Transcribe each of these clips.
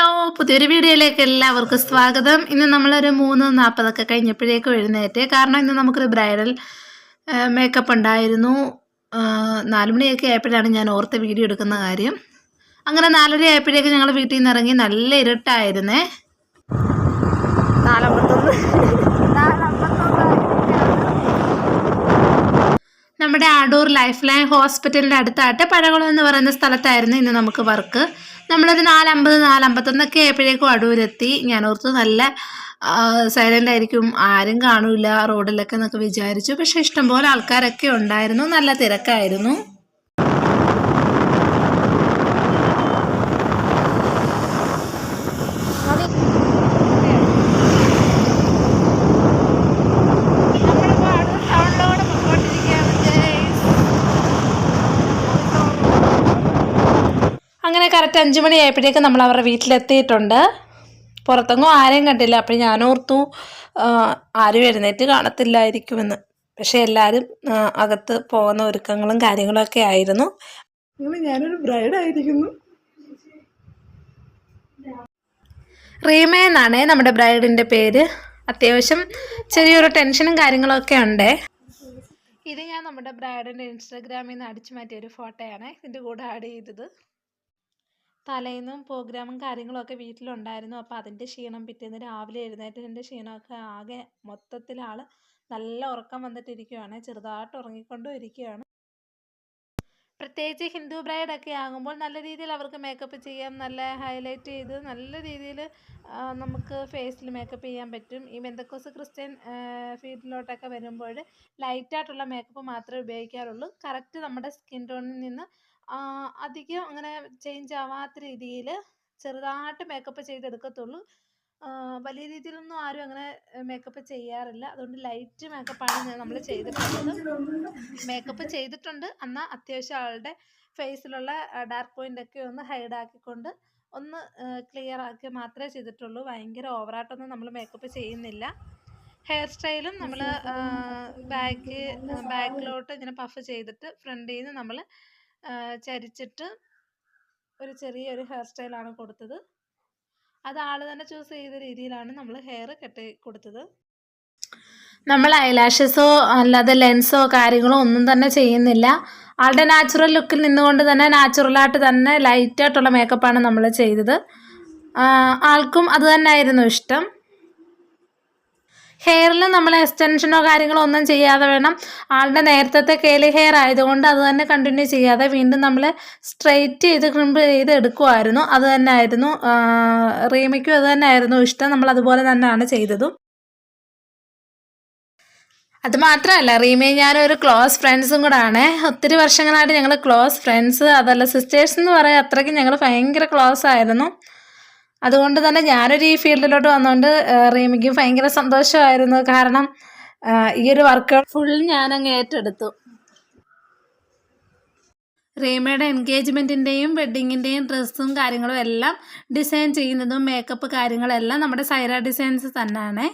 Hello, പുതിയൊരു വീഡിയോയിലേക്ക് എല്ലാവർക്കും സ്വാഗതം. ഇന്ന് നമ്മളൊരു 3:40 കഴിഞ്ഞപ്പോഴേക്കും എഴുന്നേറ്റ്. കാരണം ഇന്ന് നമുക്കൊരു ബ്രൈഡൽ മേക്കപ്പ് ഉണ്ടായിരുന്നു. 4 മണിയൊക്കെ ആയപ്പോഴാണ് ഞാൻ ഓർത്ത് വീഡിയോ എടുക്കുന്ന കാര്യം. അങ്ങനെ 4:30 ആയപ്പോഴേക്കും ഞങ്ങൾ വീട്ടിൽ നിന്ന് ഇറങ്ങി. നല്ല ഇരുട്ടായിരുന്നേ. 4:51 നമ്മുടെ അടൂർ ലൈഫ് ലൈൻ ഹോസ്പിറ്റലിൻ്റെ അടുത്തായിട്ട് പഴകുളം എന്ന് പറയുന്ന സ്ഥലത്തായിരുന്നു ഇന്ന് നമുക്ക് വർക്ക്. നമ്മളൊരു 4:50 4:51 ആയപ്പോഴേക്കും അടൂരെത്തി. ഞാൻ ഓർത്തു നല്ല സൈലൻ്റ് ആയിരിക്കും, ആരും കാണില്ല റോഡിലൊക്കെ എന്നൊക്കെ വിചാരിച്ചു. പക്ഷേ ഇഷ്ടംപോലെ ആൾക്കാരൊക്കെ ഉണ്ടായിരുന്നു, നല്ല തിരക്കായിരുന്നു. അങ്ങനെ കറക്റ്റ് 5 മണി ആയപ്പോഴേക്കും നമ്മൾ അവരുടെ വീട്ടിലെത്തിയിട്ടുണ്ട്. പുറത്തൊന്നും ആരെയും കണ്ടില്ല. അപ്പോൾ ഞാൻ ഓർത്തു ആരും എഴുന്നേറ്റ് കാണത്തില്ലായിരിക്കുമെന്ന്. പക്ഷെ എല്ലാവരും അകത്ത് പോകുന്ന ഒരുക്കങ്ങളും കാര്യങ്ങളൊക്കെ ആയിരുന്നു. ഞാനൊരു ബ്രൈഡായിരിക്കുന്നു. റീമ എന്നാണ് നമ്മുടെ ബ്രൈഡിൻ്റെ പേര്. അത്യാവശ്യം ചെറിയൊരു ടെൻഷനും കാര്യങ്ങളൊക്കെ ഉണ്ട്. ഇത് ഞാൻ നമ്മുടെ ബ്രൈഡിൻ്റെ ഇൻസ്റ്റാഗ്രാമിൽ നിന്ന് അടിച്ചു മാറ്റിയ ഒരു ഫോട്ടോയാണ് ഇതിൻ്റെ കൂടെ ആഡ് ചെയ്തത്. തലേന്നും പ്രോഗ്രാമും കാര്യങ്ങളൊക്കെ വീട്ടിലുണ്ടായിരുന്നു. അപ്പോൾ അതിൻ്റെ ക്ഷീണം, പിറ്റേന്ന് രാവിലെ എഴുന്നേറ്റതിൻ്റെ ക്ഷീണമൊക്കെ ആകെ മൊത്തത്തിൽ നല്ല ഉറക്കം വന്നിട്ടിരിക്കുകയാണ്. ചെറുതായിട്ട് ഉറങ്ങിക്കൊണ്ടും ഇരിക്കുകയാണ്. പ്രത്യേകിച്ച് ഹിന്ദു ബ്രൈഡൊക്കെ ആകുമ്പോൾ നല്ല രീതിയിൽ അവർക്ക് മേക്കപ്പ് ചെയ്യാം. നല്ല ഹൈലൈറ്റ് ചെയ്ത് നല്ല രീതിയിൽ നമുക്ക് ഫേസിൽ മേക്കപ്പ് ചെയ്യാൻ പറ്റും. ഈ ബെന്തക്കോസ് ക്രിസ്ത്യൻ ഫീൽഡിലോട്ടൊക്കെ വരുമ്പോൾ ലൈറ്റായിട്ടുള്ള മേക്കപ്പ് മാത്രമേ ഉപയോഗിക്കാറുള്ളൂ. കറക്റ്റ് നമ്മുടെ സ്കിൻ ടോണിൽ നിന്ന് അധികം അങ്ങനെ ചേഞ്ച് ആവാത്ത രീതിയിൽ ചെറുതായിട്ട് മേക്കപ്പ് ചെയ്തെടുക്കത്തുള്ളൂ. വലിയ രീതിയിലൊന്നും ആരും അങ്ങനെ മേക്കപ്പ് ചെയ്യാറില്ല. അതുകൊണ്ട് ലൈറ്റ് മേക്കപ്പാണ് നമ്മൾ ചെയ്തിട്ടുള്ളത്. മേക്കപ്പ് ചെയ്തിട്ടുണ്ട് എന്നാൽ അത്യാവശ്യം ആളുടെ ഫേസിലുള്ള ഡാർക്ക് പോയിൻ്റൊക്കെ ഒന്ന് ഹൈഡാക്കിക്കൊണ്ട് ഒന്ന് ക്ലിയർ ആക്കി മാത്രമേ ചെയ്തിട്ടുള്ളൂ. ഭയങ്കര ഓവറായിട്ടൊന്നും നമ്മൾ മേക്കപ്പ് ചെയ്യുന്നില്ല. ഹെയർ സ്റ്റൈലും നമ്മൾ ബാക്കിലോട്ട് ഇങ്ങനെ പഫ് ചെയ്തിട്ട് ഫ്രണ്ടിൽ നിന്ന് നമ്മൾ ചരിച്ചിട്ട് ഒരു ചെറിയൊരു ഹെയർ സ്റ്റൈലാണ് കൊടുത്തത്. അത് ആൾ തന്നെ ചൂസ് ചെയ്ത രീതിയിലാണ് നമ്മൾ ഹെയർ കെട്ടി കൊടുത്തത്. നമ്മൾ ഐലാഷസോ അല്ലാതെ ലെൻസോ കാര്യങ്ങളോ ഒന്നും തന്നെ ചെയ്യുന്നില്ല. ആളുടെ നാച്ചുറൽ ലുക്കിൽ നിന്നുകൊണ്ട് തന്നെ നാച്ചുറലായിട്ട് തന്നെ ലൈറ്റായിട്ടുള്ള മേക്കപ്പാണ് നമ്മൾ ചെയ്തത്. ആൾക്കും അത് തന്നെയായിരുന്നു ഇഷ്ടം. ഹെയറിൽ നമ്മൾ എക്സ്റ്റൻഷനോ കാര്യങ്ങളോ ഒന്നും ചെയ്യാതെ വേണം. ആളുടെ നേരത്തെ കേളി ഹെയർ ആയതുകൊണ്ട് അത് തന്നെ കണ്ടിന്യൂ ചെയ്യാതെ വീണ്ടും നമ്മൾ സ്ട്രെയിറ്റ് ചെയ്ത് ക്രിംപ് ചെയ്ത് എടുക്കുമായിരുന്നു. അത് തന്നെ ആയിരുന്നു റീമയ്ക്കും അത് തന്നെ ആയിരുന്നു ഇഷ്ടം. നമ്മൾ അതുപോലെ തന്നെയാണ് ചെയ്തതും. അത് മാത്രമല്ല, റീമയും ഞാനൊരു ക്ലോസ് ഫ്രണ്ട്സും കൂടെ ആണ്. ഒത്തിരി വർഷങ്ങളായിട്ട് ഞങ്ങൾ ക്ലോസ് ഫ്രണ്ട്സ്, അതല്ല സിസ്റ്റേഴ്സ് എന്ന് പറയാം, അത്രയ്ക്കും ഞങ്ങൾ ഭയങ്കര ക്ലോസ് ആയിരുന്നു. അതുകൊണ്ട് തന്നെ ഞാനൊരു ഈ ഫീൽഡിലോട്ട് വന്നുകൊണ്ട് റീമയ്ക്കും ഭയങ്കര സന്തോഷമായിരുന്നു. കാരണം ഈ ഒരു വർക്ക് ഫുൾ ഞാനങ്ങ് ഏറ്റെടുത്തു. റീമയുടെ എൻഗേജ്മെൻറ്റിൻ്റെയും വെഡ്ഡിങ്ങിൻ്റെയും ഡ്രസ്സും കാര്യങ്ങളും എല്ലാം ഡിസൈൻ ചെയ്യുന്നതും മേക്കപ്പ് കാര്യങ്ങളെല്ലാം നമ്മുടെ സൈറ ഡിസൈൻസ് തന്നെയാണ്.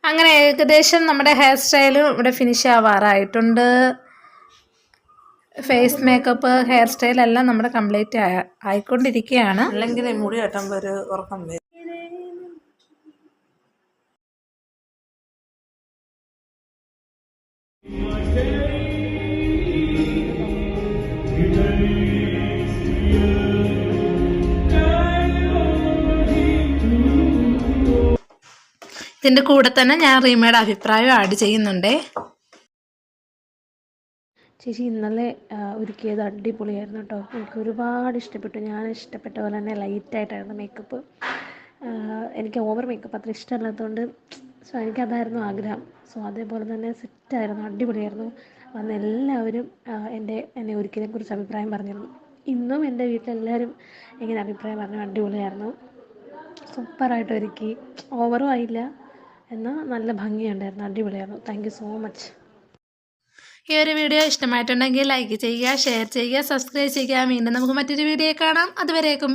അങ്ങനെ ഏകദേശം നമ്മുടെ ഹെയർ സ്റ്റൈലും ഇവിടെ ഫിനിഷ് ആവാറായിട്ടുണ്ട്. ഫേസ് മേക്കപ്പ്, ഹെയർ സ്റ്റൈൽ എല്ലാം നമ്മുടെ കംപ്ലീറ്റ് ആയിക്കൊണ്ടിരിക്കുകയാണ്. അല്ലെങ്കിൽ മുടി കെട്ടുമ്പോൾ ഒരു ഉറക്കം വരും. ഇതിൻ്റെ കൂടെ തന്നെ ഞാൻ റീമയുടെ അഭിപ്രായം ആഡ് ചെയ്യുന്നുണ്ട്. ചേച്ചി ഇന്നലെ ഒരുക്കിയത് അടിപൊളിയായിരുന്നു കേട്ടോ. എനിക്ക് ഒരുപാട് ഇഷ്ടപ്പെട്ടു. ഞാൻ ഇഷ്ടപ്പെട്ട പോലെ തന്നെ ലൈറ്റായിട്ടായിരുന്നു മേക്കപ്പ്. എനിക്ക് ഓവർ മേക്കപ്പ് അത്ര ഇഷ്ടമല്ലാത്തതുകൊണ്ട് എനിക്കതായിരുന്നു ആഗ്രഹം. അതേപോലെ തന്നെ സെറ്റായിരുന്നു, അടിപൊളിയായിരുന്നു. വന്ന് എല്ലാവരും എന്നെ ഒരുക്കിയതിനെക്കുറിച്ച് അഭിപ്രായം പറഞ്ഞിരുന്നു. ഇന്നും എൻ്റെ വീട്ടിലെല്ലാവരും ഇങ്ങനെ അഭിപ്രായം പറഞ്ഞു, അടിപൊളിയായിരുന്നു, സൂപ്പറായിട്ട് ഒരുക്കി, ഓവറും ആയില്ല എന്നാൽ നല്ല ഭംഗിയുണ്ടായിരുന്നു, അടിപൊളിയായിരുന്നു. Thank you so much. ഈ ഒരു വീഡിയോ ഇഷ്ടമായിട്ടുണ്ടെങ്കിൽ ലൈക്ക് ചെയ്യുക, ഷെയർ ചെയ്യുക, സബ്സ്ക്രൈബ് ചെയ്യുക. വീണ്ടും നമുക്ക് മറ്റൊരു വീഡിയോ കാണാം. അതുവരേക്കും